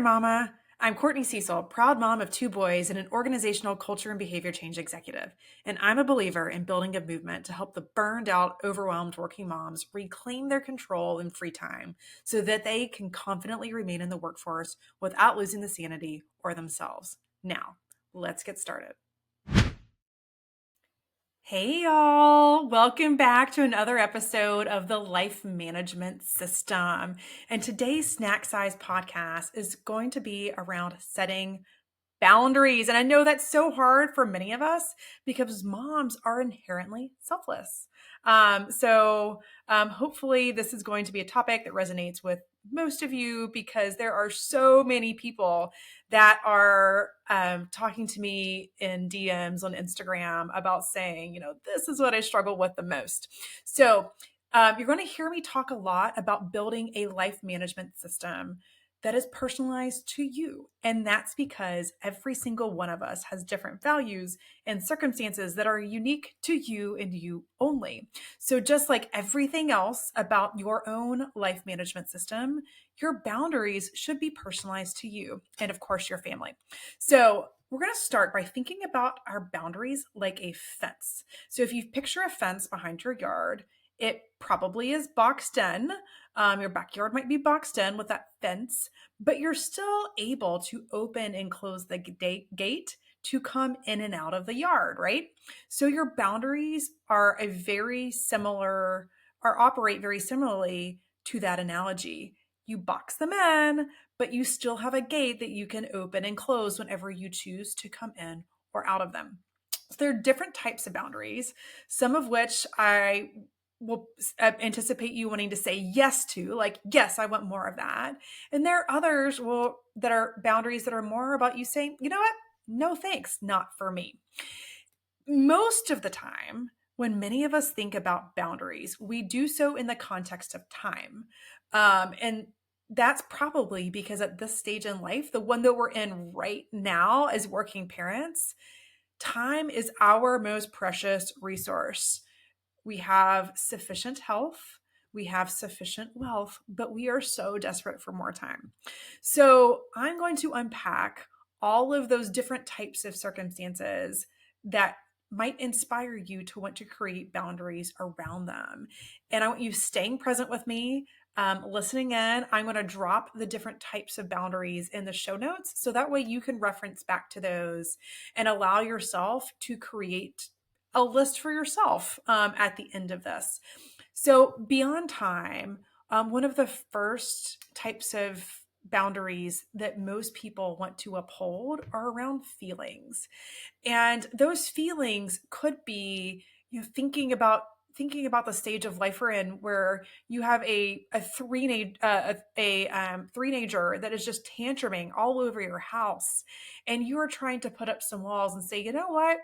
Mama. I'm Courtney Cecil, proud mom of two boys and an organizational culture and behavior change executive. And I'm a believer in building a movement to help the burned out, overwhelmed working moms reclaim their control and free time so that they can confidently remain in the workforce without losing the sanity or themselves. Now, let's get started. Hey, y'all. Welcome back to another episode of the Life Management System. And today's snack size podcast is going to be around setting boundaries. And I know that's so hard for many of us because moms are inherently selfless. Hopefully, this is going to be a topic that resonates with most of you because there are so many people that are talking to me in DMs on Instagram about saying, this is what I struggle with the most. You're going to hear me talk a lot about building a life management system that is personalized to you. And that's because every single one of us has different values and circumstances that are unique to you and you only. So just like everything else about your own life management system, your boundaries should be personalized to you and of course your family. So we're going to start by thinking about our boundaries like a fence. So if you picture a fence behind your yard, it probably is boxed in. Your backyard might be boxed in with that fence, but you're still able to open and close the gate to come in and out of the yard, right? So your boundaries are operate very similarly to that analogy. You box them in, but you still have a gate that you can open and close whenever you choose to come in or out of them. So there are different types of boundaries, some of which I will anticipate you wanting to say yes to, like, yes, I want more of that. And there are others that are boundaries that are more about you saying, you know what? No, thanks, not for me. Most of the time, when many of us think about boundaries, we do so in the context of time. And that's probably because at this stage in life, the one that we're in right now as working parents, time is our most precious resource. We have sufficient health, we have sufficient wealth, but we are so desperate for more time. So I'm going to unpack all of those different types of circumstances that might inspire you to want to create boundaries around them. And I want you staying present with me, listening in. I'm going to drop the different types of boundaries in the show notes so that way you can reference back to those and allow yourself to create a list for yourself at the end of this. So beyond time, one of the first types of boundaries that most people want to uphold are around feelings. And those feelings could be, thinking about the stage of life we're in where you have a three-nager that is just tantruming all over your house and you are trying to put up some walls and say, you know what,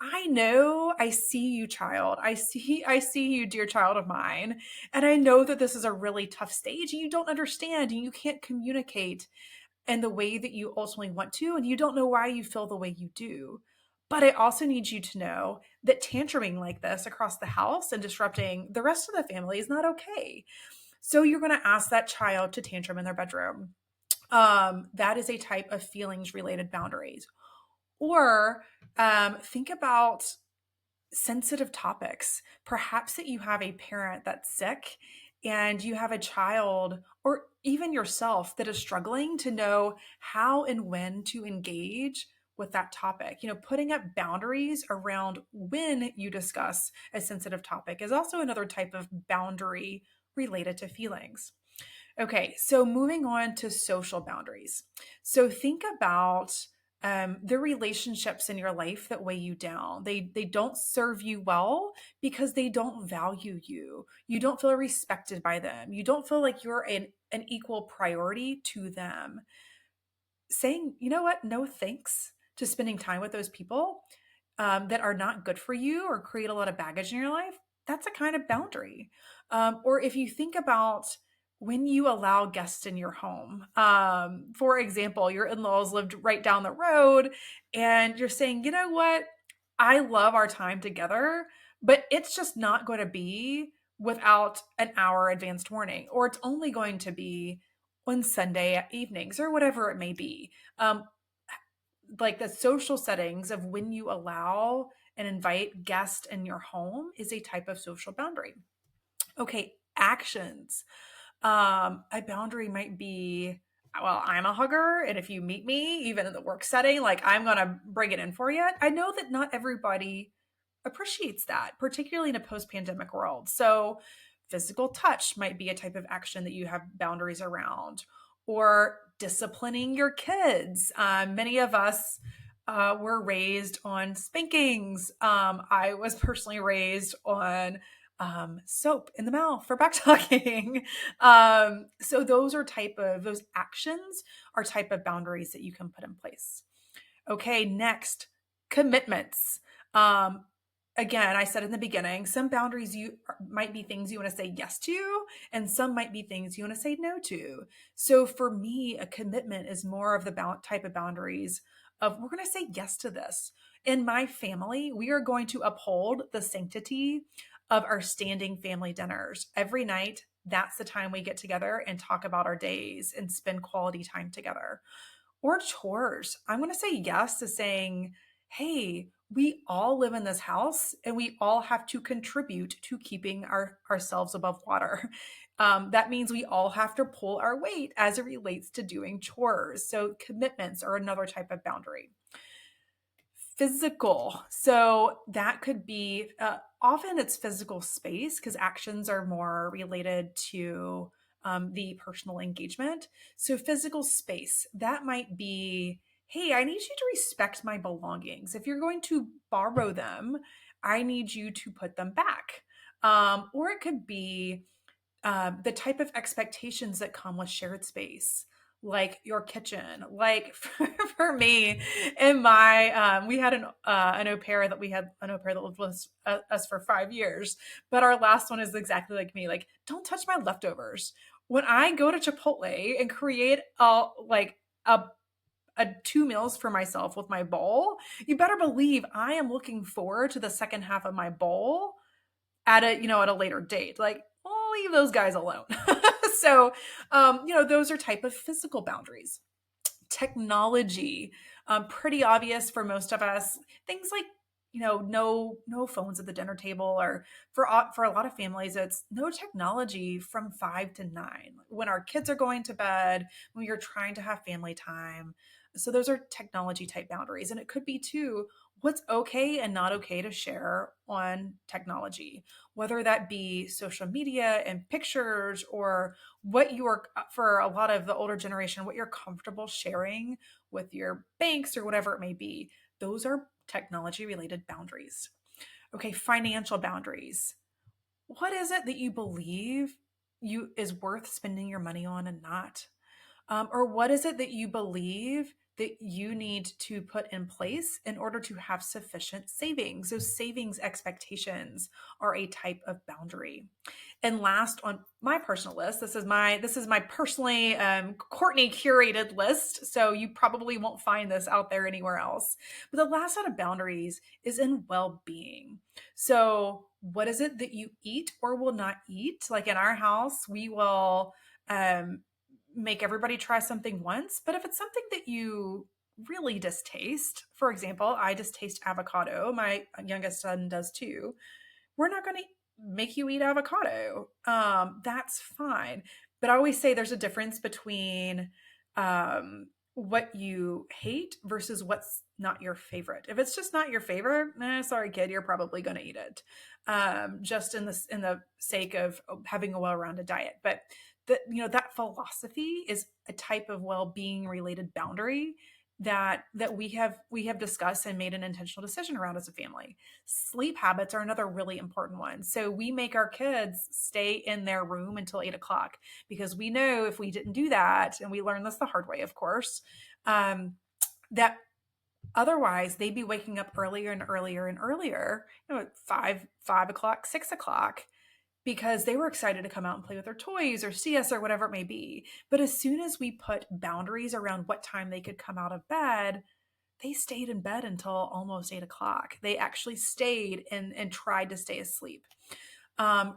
I know, I see you, child. I see you, dear child of mine. And I know that this is a really tough stage and you don't understand and you can't communicate in the way that you ultimately want to, and you don't know why you feel the way you do. But I also need you to know that tantruming like this across the house and disrupting the rest of the family is not okay. So you're going to ask that child to tantrum in their bedroom. That is a type of feelings related boundaries. Or think about sensitive topics. Perhaps that you have a parent that's sick and you have a child or even yourself that is struggling to know how and when to engage with that topic. Putting up boundaries around when you discuss a sensitive topic is also another type of boundary related to feelings. Okay, so moving on to social boundaries. So think about the relationships in your life that weigh you down. They don't serve you well because they don't value you. You don't feel respected by them. You don't feel like you're an equal priority to them. Saying, you know what, no thanks to spending time with those people that are not good for you or create a lot of baggage in your life, that's a kind of boundary. Or if you think about when you allow guests in your home, for example, your in laws lived right down the road, and you're saying, you know what, I love our time together, but it's just not going to be without an hour advanced warning, or it's only going to be on Sunday evenings or whatever it may be. Like the social settings of when you allow and invite guests in your home is a type of social boundary. Okay, actions. A boundary might be, well, I'm a hugger, and if you meet me, even in the work setting, like I'm gonna bring it in for you. I know that not everybody appreciates that, particularly in a post-pandemic world. So, physical touch might be a type of action that you have boundaries around, or disciplining your kids. Many of us were raised on spankings. I was personally raised on soap in the mouth for back talking. So those actions are type of boundaries that you can put in place. Okay, next, commitments. Um, Again, I said in the beginning, some boundaries you might be things you want to say yes to, and some might be things you want to say no to. So for me, a commitment is more of the type of boundaries of we're going to say yes to this. In my family, we are going to uphold the sanctity of our standing family dinners every night. That's the time we get together and talk about our days and spend quality time together. Or chores. I'm going to say yes to saying, hey, we all live in this house and we all have to contribute to keeping ourselves above water. That means we all have to pull our weight as it relates to doing chores. So commitments are another type of boundary. Physical. So that could be often it's physical space because actions are more related to the personal engagement. So physical space, that might be, hey, I need you to respect my belongings. If you're going to borrow them, I need you to put them back. Or it could be the type of expectations that come with shared space, like your kitchen. Like for me, in my we had an au pair that we had an au pair that lived with us for 5 years, but our last one is exactly like me. Like, don't touch my leftovers. When I go to Chipotle and create a two meals for myself with my bowl, you better believe I am looking forward to the second half of my bowl at a later date. Like, I'll leave those guys alone. So those are type of physical boundaries. Technology, pretty obvious for most of us. Things like no phones at the dinner table, or for a lot of families, it's no technology from 5 to 9 when our kids are going to bed, when you're trying to have family time. So those are technology type boundaries, and it could be too what's okay and not okay to share on technology, whether that be social media and pictures, or what you are, for a lot of the older generation, what you're comfortable sharing with your banks or whatever it may be. Those are technology related boundaries. Okay, financial boundaries. What is it that you believe you is worth spending your money on and not? Or what is it that you believe that you need to put in place in order to have sufficient savings? Those savings expectations are a type of boundary. And last on my personal list, this is my personally Courtney curated list, so you probably won't find this out there anywhere else. But the last set of boundaries is in well-being. So what is it that you eat or will not eat? Like in our house, we will um, make everybody try something once, but if it's something that you really distaste, for example, I distaste avocado, my youngest son does too, we're not going to make you eat avocado. That's fine. But I always say there's a difference between what you hate versus what's not your favorite. If it's just not your favorite, sorry, kid, you're probably going to eat it, just in the sake of having a well-rounded diet. But that philosophy is a type of well-being related boundary that we have discussed and made an intentional decision around as a family. Sleep habits are another really important one. So we make our kids stay in their room until 8 o'clock, because we know if we didn't do that, and we learned this the hard way, of course, that otherwise they'd be waking up earlier and earlier and earlier, 5 o'clock, 6 o'clock, because they were excited to come out and play with their toys or see us or whatever it may be. But as soon as we put boundaries around what time they could come out of bed, they stayed in bed until almost 8 o'clock. They actually stayed and tried to stay asleep.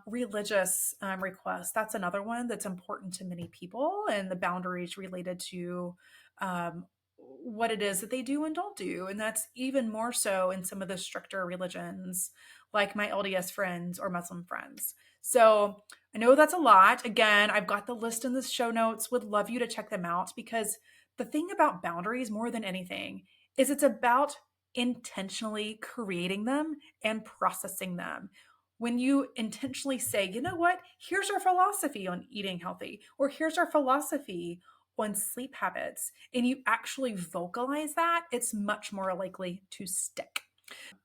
Religious requests. That's another one that's important to many people, and the boundaries related to um, what it is that they do and don't do. And that's even more so in some of the stricter religions, like my LDS friends or Muslim friends. So I know that's a lot. Again, I've got the list in the show notes. Would love you to check them out, because the thing about boundaries more than anything is it's about intentionally creating them and processing them. When you intentionally say, you know what, here's our philosophy on eating healthy, or here's our philosophy on sleep habits, and you actually vocalize that, it's much more likely to stick.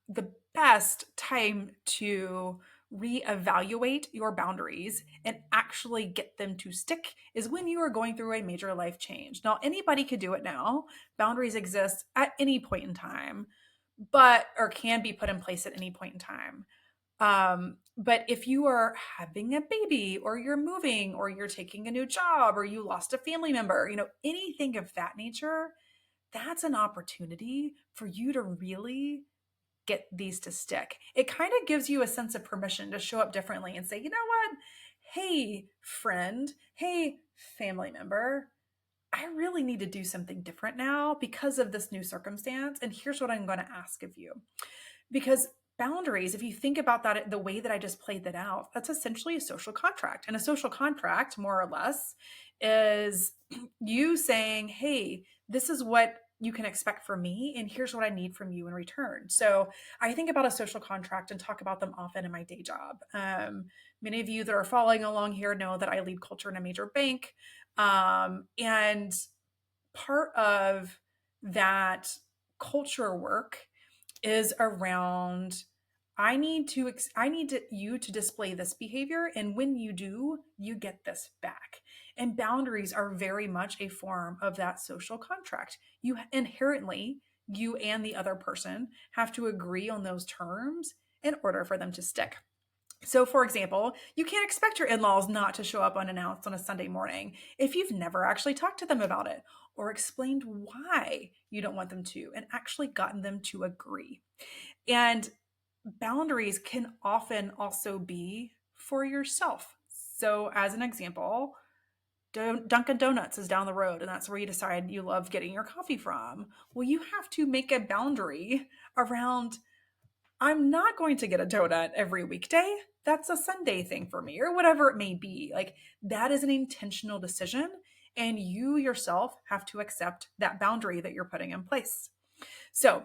The best time to reevaluate your boundaries and actually get them to stick is when you are going through a major life change. Now, anybody could do it now. Boundaries exist at any point in time, but or can be put in place at any point in time. But if you are having a baby, or you're moving, or you're taking a new job, or you lost a family member, anything of that nature, that's an opportunity for you to really get these to stick. It kind of gives you a sense of permission to show up differently and say, you know what? Hey, friend, hey, family member, I really need to do something different now because of this new circumstance. And here's what I'm going to ask of you. Because boundaries, if you think about that, the way that I just played that out, that's essentially a social contract. And a social contract, more or less, is you saying, hey, this is what you can expect from me, and here's what I need from you in return. So I think about a social contract and talk about them often in my day job. Many of you that are following along here know that I lead culture in a major bank. And part of that culture work is around, you to display this behavior, and when you do, you get this back. And boundaries are very much a form of that social contract. You inherently, you and the other person have to agree on those terms in order for them to stick. So, for example, you can't expect your in laws not to show up unannounced on a Sunday morning if you've never actually talked to them about it, or explained why you don't want them to and actually gotten them to agree. And boundaries can often also be for yourself. So, as an example, Dunkin' Donuts is down the road, and that's where you decide you love getting your coffee from. Well, you have to make a boundary around, I'm not going to get a donut every weekday. That's a Sunday thing for me, or whatever it may be. Like, that is an intentional decision, and you yourself have to accept that boundary that you're putting in place. So,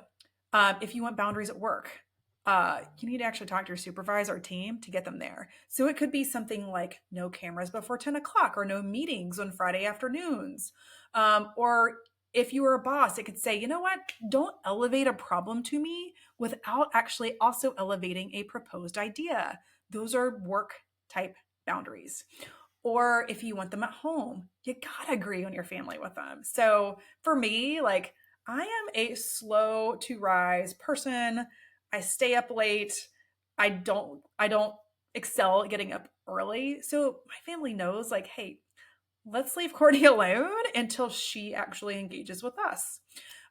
if you want boundaries at work, you need to actually talk to your supervisor or team to get them there. So it could be something like no cameras before 10 o'clock, or no meetings on Friday afternoons. Or if you were a boss, it could say, you know what, don't elevate a problem to me without actually also elevating a proposed idea. Those are work type boundaries. Or if you want them at home, you gotta agree on your family with them. So for me, like, I am a slow to rise person. I stay up late. I don't excel at getting up early. So my family knows, like, hey, let's leave Courtney alone until she actually engages with us.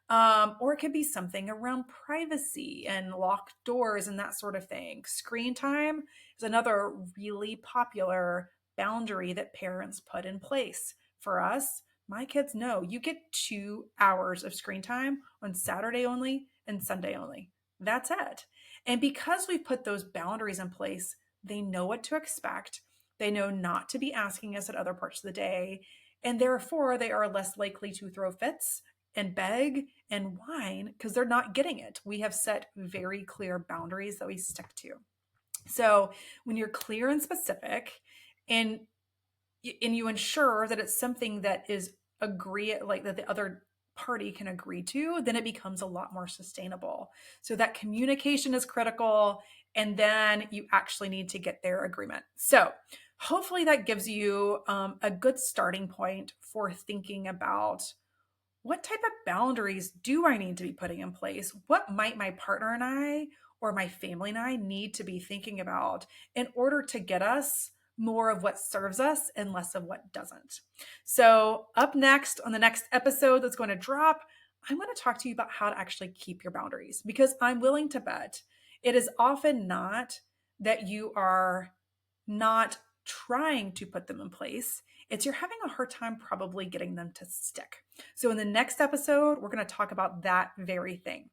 Or it could be something around privacy and locked doors and that sort of thing. Screen time is another really popular boundary that parents put in place. For us, my kids know you get 2 hours of screen time on Saturday only and Sunday only. That's it. And because we put those boundaries in place, they know what to expect. They know not to be asking us at other parts of the day. And therefore, they are less likely to throw fits and beg and whine because they're not getting it. We have set very clear boundaries that we stick to. So when you're clear and specific, and you ensure that it's something that is like that the other party can agree to, then it becomes a lot more sustainable. So that communication is critical, and then you actually need to get their agreement. So hopefully that gives you a good starting point for thinking about, what type of boundaries do I need to be putting in place? What might my partner and I, or my family and I, need to be thinking about in order to get us more of what serves us and less of what doesn't? So, up next on the next episode that's going to drop, I'm going to talk to you about how to actually keep your boundaries, because I'm willing to bet it is often not that you are not trying to put them in place. It's you're having a hard time probably getting them to stick. So in the next episode, we're going to talk about that very thing.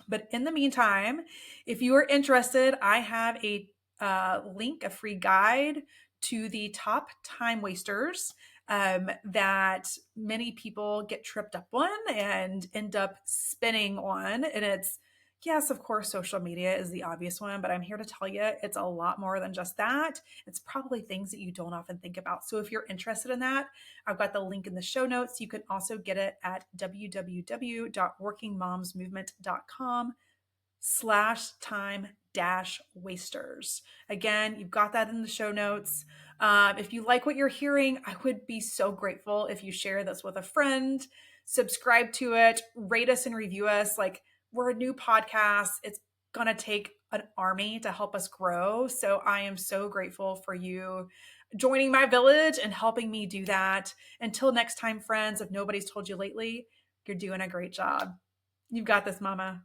But in the meantime, if you are interested, I have a link, a free guide to the top time wasters that many people get tripped up on and end up spinning on. And it's, yes, of course, social media is the obvious one, but I'm here to tell you it's a lot more than just that. It's probably things that you don't often think about. So if you're interested in that, I've got the link in the show notes. You can also get it at www.workingmomsmovement.com/time-wasters. Again, you've got that in the show notes. If you like what you're hearing, I would be so grateful if you share this with a friend, subscribe to it, rate us and review us. Like, we're a new podcast. It's going to take an army to help us grow. So I am so grateful for you joining my village and helping me do that. Until next time, friends, if nobody's told you lately, you're doing a great job. You've got this, mama.